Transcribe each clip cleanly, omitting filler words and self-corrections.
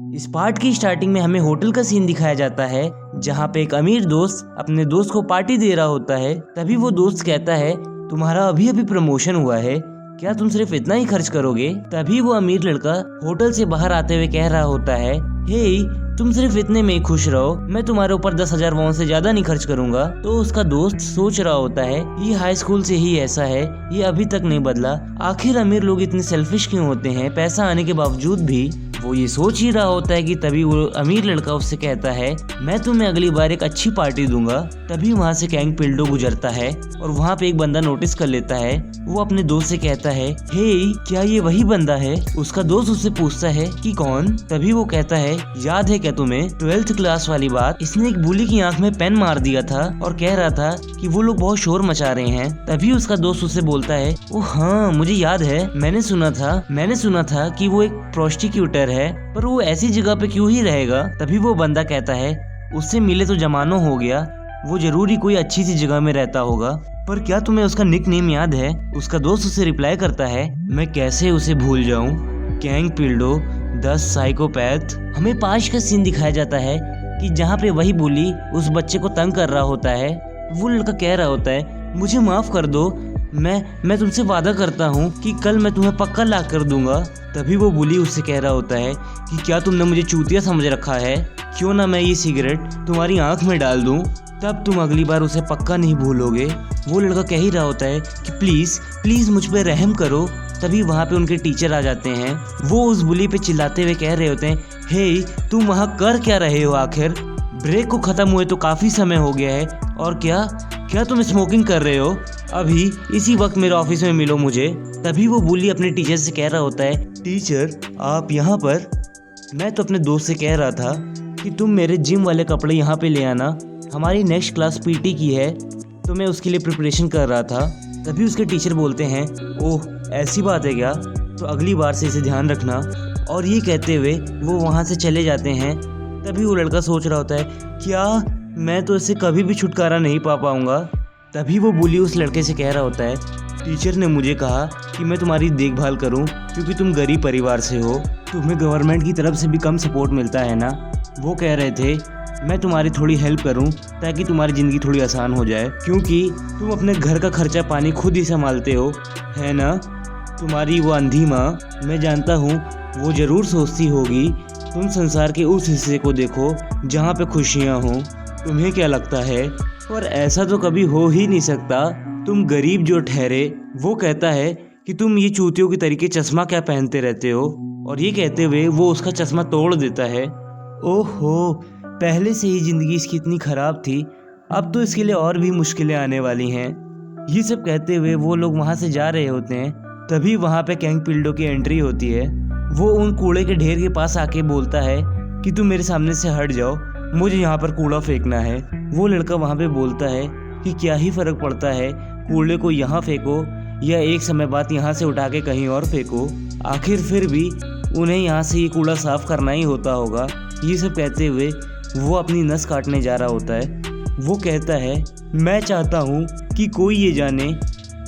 इस पार्ट की स्टार्टिंग में हमें होटल का सीन दिखाया जाता है जहाँ पे एक अमीर दोस्त अपने दोस्त को पार्टी दे रहा होता है। तभी वो दोस्त कहता है तुम्हारा अभी अभी प्रमोशन हुआ है, क्या तुम सिर्फ इतना ही खर्च करोगे? तभी वो अमीर लड़का होटल से बाहर आते हुए कह रहा होता है हे तुम सिर्फ इतने में ही खुश रहो, मैं तुम्हारे ऊपर 10,000 वॉन से ज्यादा नहीं खर्च करूंगा। तो उसका दोस्त सोच रहा होता है ये हाई स्कूल से ही ऐसा है, ये अभी तक नहीं बदला। आखिर अमीर लोग इतने सेल्फिश क्यों होते हैं? पैसा आने के बावजूद भी वो ये सोच ही रहा होता है कि तभी वो अमीर लड़का उससे कहता है मैं तुम्हें अगली बार एक अच्छी पार्टी दूंगा। तभी वहाँ से कैंग पिल्डो गुजरता है और वहाँ पे एक बंदा नोटिस कर लेता है। वो अपने दोस्त से कहता है हे क्या ये वही बंदा है? उसका दोस्त उससे पूछता है कि कौन? तभी वो कहता है याद है क्या तुम्हें 12th क्लास वाली बात? इसने एक बुली की आंख में पेन मार दिया था और कह रहा था कि वो लोग बहुत शोर मचा रहे हैं। तभी उसका दोस्त उससे बोलता है ओ हाँ मुझे याद है, मैंने सुना था कि वो एक प्रोस्टिक्यूटर है, पर वो ऐसी जगह पे क्यों ही रहेगा? तभी वो बंदा कहता है उससे मिले तो जमानो हो गया, वो जरूर ही कोई अच्छी सी जगह में रहता होगा, पर क्या तुम्हें उसका निक नेम याद है? उसका दोस्त उसे रिप्लाई करता है मैं कैसे उसे भूल जाऊं, कैंग पिल्डो द साइकोपैथ। हमें पाश का सीन दिखाया जाता है कि जहाँ पे वही बुली उस बच्चे को तंग कर रहा होता है। वो लड़का कह रहा होता है मुझे माफ कर दो, मैं तुमसे वादा करता हूँ कि कल मैं तुम्हें पक्का ला कर दूंगा। तभी वो बुली उससे कह रहा होता है कि क्या तुमने मुझे चूतिया समझ रखा है? क्यों ना मैं ये सिगरेट तुम्हारी आंख में डाल दूं, तब तुम अगली बार उसे पक्का नहीं भूलोगे। वो लड़का कह ही रहा होता है कि प्लीज मुझ पे रहम करो। तभी वहाँ पे उनके टीचर आ जाते हैं। वो उस बुली पे चिल्लाते हुए कह रहे होते हैं हे तुम वहाँ कर क्या रहे हो? आखिर ब्रेक को खत्म हुए तो काफी समय हो गया है, और क्या तुम स्मोकिंग कर रहे हो? अभी इसी वक्त मेरे ऑफिस में मिलो मुझे। तभी वो बुली अपने टीचर से कह रहा होता है टीचर आप यहाँ पर? मैं तो अपने दोस्त से कह रहा था कि तुम मेरे जिम वाले कपड़े यहाँ पे ले आना, हमारी नेक्स्ट क्लास पीटी की है, तो मैं उसके लिए प्रिपरेशन कर रहा था। तभी उसके टीचर बोलते हैं ओह ऐसी बात है क्या, तो अगली बार से इसे ध्यान रखना। और ये कहते हुए वो वहाँ से चले जाते हैं। तभी वो लड़का सोच रहा होता है क्या मैं तो इससे कभी भी छुटकारा नहीं पा पाऊंगा। तभी वो बुली उस लड़के से कह रहा होता है टीचर ने मुझे कहा कि मैं तुम्हारी देखभाल करूं क्योंकि तुम गरीब परिवार से हो, तुम्हें गवर्नमेंट की तरफ से भी कम सपोर्ट मिलता है ना। वो कह रहे थे मैं तुम्हारी थोड़ी हेल्प करूं ताकि तुम्हारी ज़िंदगी थोड़ी आसान हो जाए, क्योंकि तुम अपने घर का खर्चा पानी खुद ही संभालते हो, है ना? तुम्हारी वो अंधी माँ, मैं जानता हूँ वो ज़रूर सोचती होगी तुम संसार के उस हिस्से को देखो जहाँ पे खुशियाँ हों। तुम्हें क्या लगता है? पर ऐसा तो कभी हो ही नहीं सकता, तुम गरीब जो ठहरे। वो कहता है कि तुम ये चूतियों के तरीके चश्मा क्या पहनते रहते हो, और ये कहते हुए वो उसका चश्मा तोड़ देता है। ओहो पहले से ही ज़िंदगी इसकी इतनी ख़राब थी, अब तो इसके लिए और भी मुश्किलें आने वाली हैं। ये सब कहते हुए वो लोग वहाँ से जा रहे होते हैं। तभी वहाँ पे कैंग पिल्डो की एंट्री होती है। वो उन कूड़े के ढेर के पास आके बोलता है कि तुम मेरे सामने से हट जाओ, मुझे यहाँ पर कूड़ा फेंकना है। वो लड़का वहाँ पे बोलता है कि क्या ही फ़र्क पड़ता है, कूड़े को यहाँ फेंको या एक समय बाद यहाँ से उठा के कहीं और फेंको, आखिर फिर भी उन्हें यहाँ से ये कूड़ा साफ़ करना ही होता होगा। ये सब कहते हुए वो अपनी नस काटने जा रहा होता है। वो कहता है मैं चाहता हूँ कि कोई ये जाने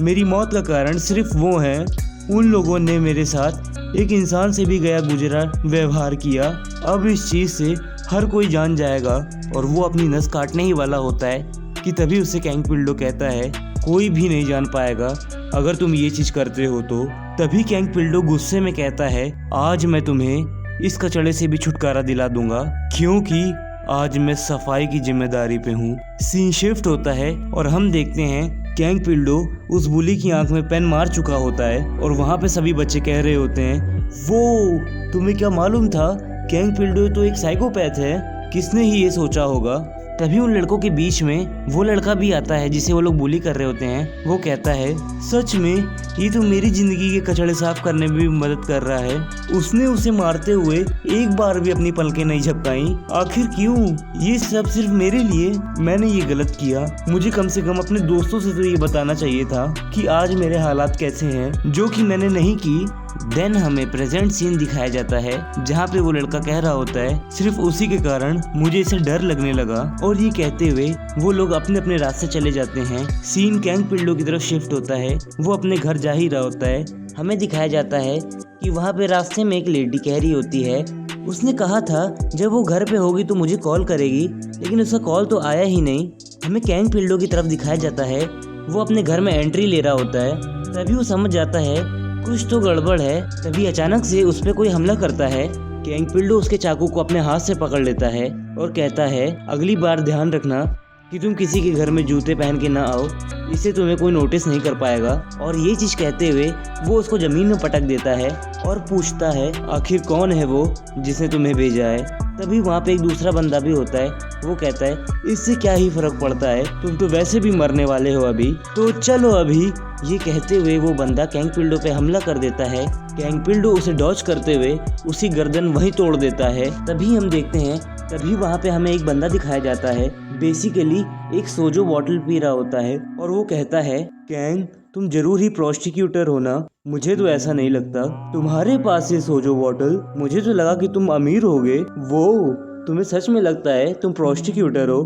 मेरी मौत का कारण सिर्फ वो है, उन लोगों ने मेरे साथ एक इंसान से भी गया गुजरा व्यवहार किया, अब इस चीज़ से हर कोई जान जाएगा। और वो अपनी नस काटने ही वाला होता है कि तभी उससे कैंग पिल्डो कहता है कोई भी नहीं जान पाएगा अगर तुम ये चीज़ करते हो तो। तभी कैंग पिल्डो गुस्से में कहता है आज मैं तुम्हें इस कचड़े से भी छुटकारा दिला दूंगा, क्योंकि आज मैं सफाई की जिम्मेदारी पे हूँ। सीन शिफ्ट होता है और हम देखते हैं कैंग पिल्डो उस बुली की आंख में पेन मार चुका होता है, और वहाँ पे सभी बच्चे कह रहे होते हैं वो तुम्हें क्या मालूम था, कैंग पिल्डो तो एक साइकोपैथ है, किसने ही ये सोचा होगा। तभी उन लड़कों के बीच में वो लड़का भी आता है जिसे वो लोग बुली कर रहे होते हैं। वो कहता है सच में ये तो मेरी जिंदगी के कचड़े साफ करने में भी मदद कर रहा है। उसने उसे मारते हुए एक बार भी अपनी पलकें नहीं झपकाई, आखिर क्यों? ये सब सिर्फ मेरे लिए, मैंने ये गलत किया। मुझे कम से कम अपने दोस्तों से तो ये बताना चाहिए था कि आज मेरे हालात कैसे हैं, जो कि मैंने नहीं की। देन हमें प्रेजेंट सीन दिखाया जाता है जहाँ पे वो लड़का कह रहा होता है सिर्फ उसी के कारण मुझे इसे डर लगने लगा, और ये कहते हुए वो लोग अपने अपने रास्ते चले जाते हैं। सीन कैंग पिल्डो की तरफ शिफ्ट होता है। वो अपने घर जा ही रहा होता है। हमें दिखाया जाता है कि वहाँ पे रास्ते में एक लेडी कह रही होती है, उसने कहा था जब वो घर पे होगी तो मुझे कॉल करेगी, लेकिन उसका कॉल तो आया ही नहीं। हमें कैंग पिल्डो की तरफ दिखाया जाता है, वो अपने घर में एंट्री ले रहा होता है। तभी वो समझ जाता है कुछ तो गड़बड़ है। तभी अचानक से उस पर कोई हमला करता है। कैंग पिल्डो उसके चाकू को अपने हाथ से पकड़ लेता है और कहता है अगली बार ध्यान रखना कि तुम किसी के घर में जूते पहन के ना आओ, इससे तुम्हें कोई नोटिस नहीं कर पाएगा। और ये चीज कहते हुए वो उसको जमीन में पटक देता है और पूछता है आखिर कौन है वो जिसने तुम्हें भेजा है। तभी वहाँ पे एक दूसरा बंदा भी होता है, वो कहता है इससे क्या ही फर्क पड़ता है, तुम तो वैसे भी मरने वाले हो अभी, तो चलो अभी। ये कहते हुए वो बंदा कैंग पिल्डो पे हमला कर देता है। कैंग पिल्डो उसे डॉज करते हुए उसकी गर्दन वहीं तोड़ देता है। तभी हम देखते हैं, तभी वहाँ पे हमें एक बंदा दिखाया जाता है, बेसिकली एक सोजो बॉटल पी रहा होता है और वो कहता है कैंग तुम जरूर ही प्रोस्टिक्यूटर हो ना, मुझे तो ऐसा नहीं लगता, तुम्हारे पास ये सोजो बॉटल, मुझे तो लगा कि तुम अमीर होगे। वो तुम्हें सच में लगता है तुम प्रोस्टिक्यूटर हो?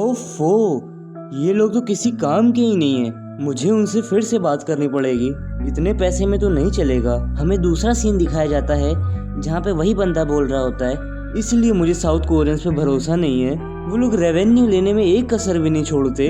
ओफो, ये लोग तो किसी काम के ही नहीं है, मुझे उनसे फिर से बात करनी पड़ेगी, इतने पैसे में तो नहीं चलेगा। हमें दूसरा सीन दिखाया जाता है जहाँ पे वही बंदा बोल रहा होता है इसलिए मुझे साउथ कोरियंस पे भरोसा नहीं है, वो लोग रेवेन्यू लेने में एक कसर भी नहीं छोड़ते।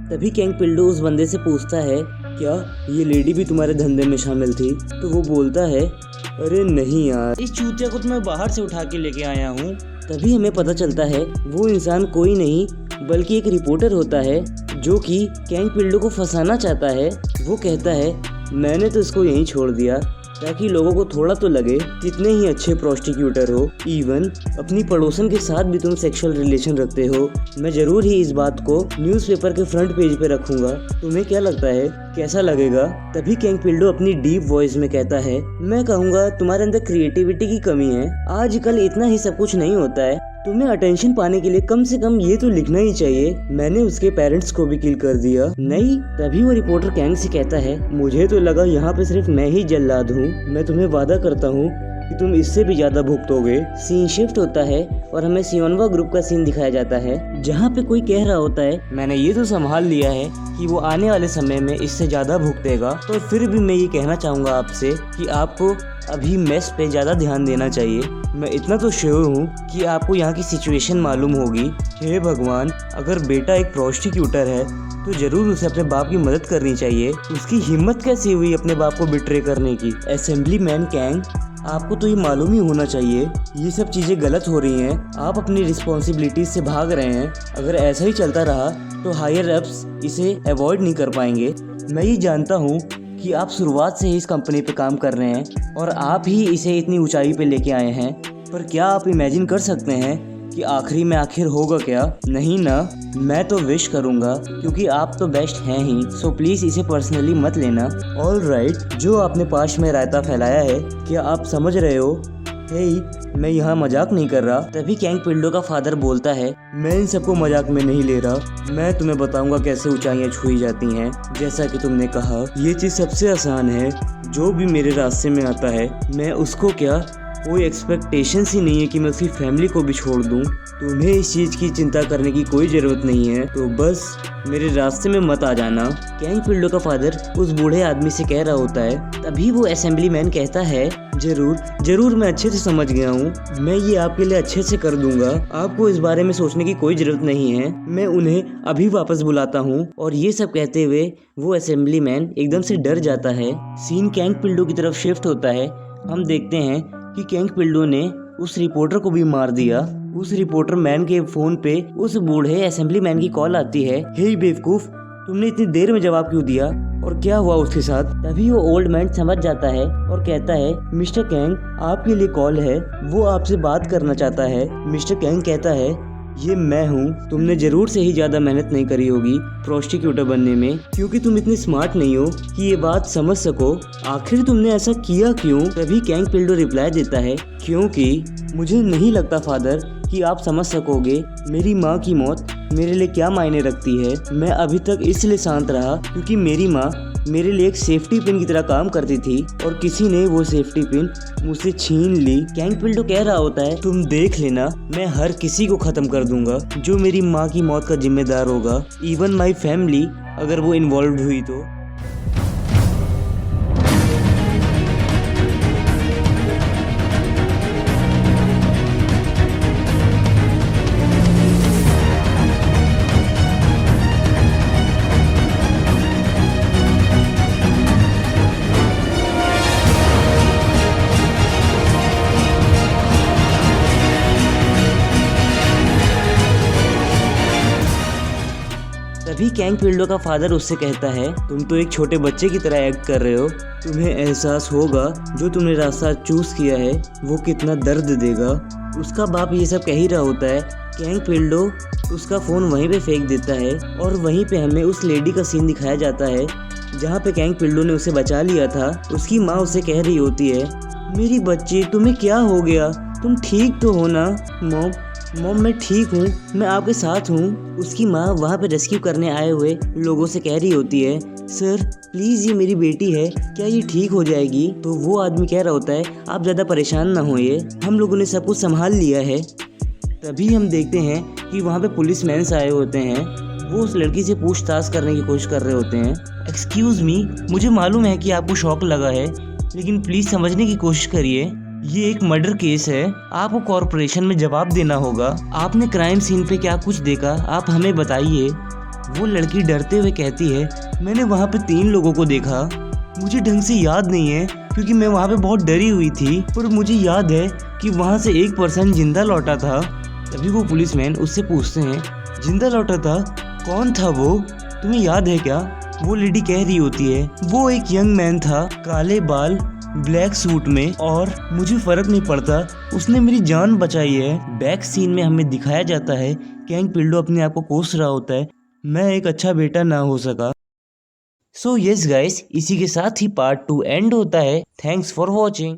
तभी कैंग पिल्डो उस बंदे से पूछता है क्या ये लेडी भी तुम्हारे धंधे में शामिल थी? तो वो बोलता है अरे नहीं यार, इस चूतिया को तो मैं बाहर से उठा के लेके आया हूँ। तभी हमें पता चलता है वो इंसान कोई नहीं बल्कि एक रिपोर्टर होता है जो कि कैंग पिल्डो को फंसाना चाहता है। वो कहता है मैंने तो इसको यहीं छोड़ दिया ताकि लोगों को थोड़ा तो लगे कितने ही अच्छे प्रोस्टिक्यूटर हो, इवन अपनी पड़ोसन के साथ भी तुम सेक्सुअल रिलेशन रखते हो। मैं जरूर ही इस बात को न्यूज़पेपर के फ्रंट पेज पे रखूंगा, तुम्हें क्या लगता है कैसा लगेगा? तभी कैंग पिल्डो अपनी डीप वॉइस में कहता है मैं कहूँगा तुम्हारे अंदर क्रिएटिविटी की कमी है, आजकल इतना ही सब कुछ नहीं होता है, तुम्हें अटेंशन पाने के लिए कम से कम ये तो लिखना ही चाहिए मैंने उसके पेरेंट्स को भी किल कर दिया। नहीं। तभी वो रिपोर्टर कैंग से कहता है मुझे तो लगा यहाँ पे सिर्फ मैं ही जल्लाद हूँ, मैं तुम्हें वादा करता हूँ कि तुम इससे भी ज्यादा भुगतोगे। सीन शिफ्ट होता है और हमें सियोनवा ग्रुप का सीन दिखाया जाता है जहाँ पे कोई कह रहा होता है मैंने ये तो संभाल लिया है कि वो आने वाले समय में इससे ज्यादा भुगतेगा, तो फिर भी मैं ये कहना चाहूँगा आपसे कि आपको अभी मेस पे ज्यादा ध्यान देना चाहिए। मैं इतना तो श्योर हूँ कि आपको यहाँ की सिचुएशन मालूम होगी। हे भगवान, अगर बेटा एक प्रोस्टिक्यूटर है तो जरूर उसे अपने बाप की मदद करनी चाहिए। उसकी हिम्मत कैसी हुई अपने बाप को बिट्रे करने की? असेंबलीमैन कैंग, आपको तो ये मालूम ही होना चाहिए ये सब चीजें गलत हो रही हैं, आप अपनी रिस्पॉन्सिबिलिटीज से भाग रहे हैं। अगर ऐसा ही चलता रहा तो हायर अप्स इसे अवॉइड नहीं कर पाएंगे। मैं ये जानता हूँ कि आप शुरुआत से ही इस कंपनी पे काम कर रहे हैं और आप ही इसे इतनी ऊंचाई पे लेके आए हैं, पर क्या आप इमेजिन कर सकते हैं कि आखिरी में आखिर होगा क्या? नहीं ना, मैं तो विश करूंगा क्योंकि आप तो बेस्ट हैं ही, सो प्लीज इसे पर्सनली मत लेना। ऑल राइट, जो आपने पाश में रायता फैलाया है क्या आप समझ रहे हो? मैं यहाँ मजाक नहीं कर रहा। तभी कैंग पिल्डो का फादर बोलता है मैं इन सबको मजाक में नहीं ले रहा, मैं तुम्हें बताऊंगा कैसे ऊंचाइयाँ छुई जाती हैं। जैसा कि तुमने कहा ये चीज सबसे आसान है, जो भी मेरे रास्ते में आता है मैं उसको क्या कोई एक्सपेक्टेशंस ही नहीं है कि मैं उसकी फैमिली को भी छोड़ दूं। तुम्हें इस चीज की चिंता करने की कोई जरूरत नहीं है, तो बस मेरे रास्ते में मत आ जाना। कैंग पिल्डो का फादर उस बूढ़े आदमी से कह रहा होता है। तभी वो असेंबलीमैन कहता है जरूर मैं अच्छे से समझ गया हूँ, मैं ये आपके लिए अच्छे से कर दूंगा, आपको इस बारे में सोचने की कोई जरूरत नहीं है, मैं उन्हें अभी वापस बुलाता हूँ। और ये सब कहते हुए वो असेंबलीमैन एकदम से डर जाता है। सीन कैंग पिल्डो की तरफ शिफ्ट होता है। हम देखते हैं कि कैंग पिल्डो ने उस रिपोर्टर को भी मार दिया। उस रिपोर्टर मैन के फोन पे उस बूढ़े असेंबली मैन की कॉल आती है। हे बेवकूफ, तुमने इतनी देर में जवाब क्यों दिया और क्या हुआ उसके साथ? तभी वो ओल्ड मैन समझ जाता है और कहता है मिस्टर कैंग आपके लिए कॉल है, वो आपसे बात करना चाहता है। मिस्टर कैंग कहता है ये मैं हूँ, तुमने जरूर से ही ज्यादा मेहनत नहीं करी होगी प्रोस्टिक्यूटर बनने में, क्योंकि तुम इतनी स्मार्ट नहीं हो कि ये बात समझ सको। आखिर तुमने ऐसा किया क्यों? तभी कैंग पिल्डो रिप्लाई देता है क्योंकि मुझे नहीं लगता फादर कि आप समझ सकोगे मेरी माँ की मौत मेरे लिए क्या मायने रखती है। मैं अभी तक इसलिए शांत रहा क्योंकि मेरी माँ मेरे लिए एक सेफ्टी पिन की तरह काम करती थी और किसी ने वो सेफ्टी पिन मुझसे छीन ली। कैंग पिल्डो कह रहा होता है तुम देख लेना, मैं हर किसी को खत्म कर दूंगा जो मेरी माँ की मौत का जिम्मेदार होगा, इवन माई फैमिली अगर वो इन्वॉल्व हुई तो। तभी कैंग पिल्डो का फादर उससे कहता है, तुम तो एक छोटे बच्चे की तरह एक्ट कर रहे हो। तुम्हें एहसास होगा जो तुमने रास्ता चूज किया है वो कितना दर्द देगा। उसका बाप ये सब कह ही रहा होता है। कैंग पिल्डो उसका फ़ोन वहीं पे फेंक देता है और वहीं पे हमें उस लेडी का सीन दिखाया जाता है जहाँ पे कैंग पिल्डो ने उसे बचा लिया था। उसकी माँ उसे कह रही होती है, मेरी बच्ची तुम्हें क्या हो गया, तुम ठीक तो हो ना। मॉम मैं ठीक हूँ, मैं आपके साथ हूँ। उसकी माँ वहाँ पे रेस्क्यू करने आए हुए लोगों से कह रही होती है, सर प्लीज़ ये मेरी बेटी है, क्या ये ठीक हो जाएगी। तो वो आदमी कह रहा होता है, आप ज़्यादा परेशान ना होइए, हम लोगों ने सब कुछ संभाल लिया है। तभी हम देखते हैं कि वहाँ पे पुलिसमैन्स आए होते हैं। वो उस लड़की से पूछताछ करने की कोशिश कर रहे होते हैं। एक्सक्यूज़ मी, मुझे मालूम है कि आपको शॉक लगा है, लेकिन प्लीज़ समझने की कोशिश करिए, ये एक मर्डर केस है। आपको कॉर्पोरेशन में जवाब देना होगा। आपने क्राइम सीन पे क्या कुछ देखा, आप हमें बताइए। वो लड़की डरते हुए कहती है, मैंने वहाँ पे 3 लोगों को देखा, मुझे ढंग से याद नहीं है क्योंकि मैं वहाँ पे बहुत डरी हुई थी, पर मुझे याद है कि वहाँ से एक पर्सन जिंदा लौटा था। तभी वो पुलिसमैन उससे पूछते हैं, जिंदा लौटा था, कौन था वो, तुम्हें याद है क्या। वो लेडी कह रही होती है, वो एक यंग मैन था, काले बाल, ब्लैक सूट में, और मुझे फर्क नहीं पड़ता, उसने मेरी जान बचाई है। बैक सीन में हमें दिखाया जाता है कैंग पिल्डो अपने आप को कोस रहा होता है, मैं एक अच्छा बेटा ना हो सका। सो यस गाइस, इसी के साथ ही पार्ट 2 एंड होता है। Thanks for watching.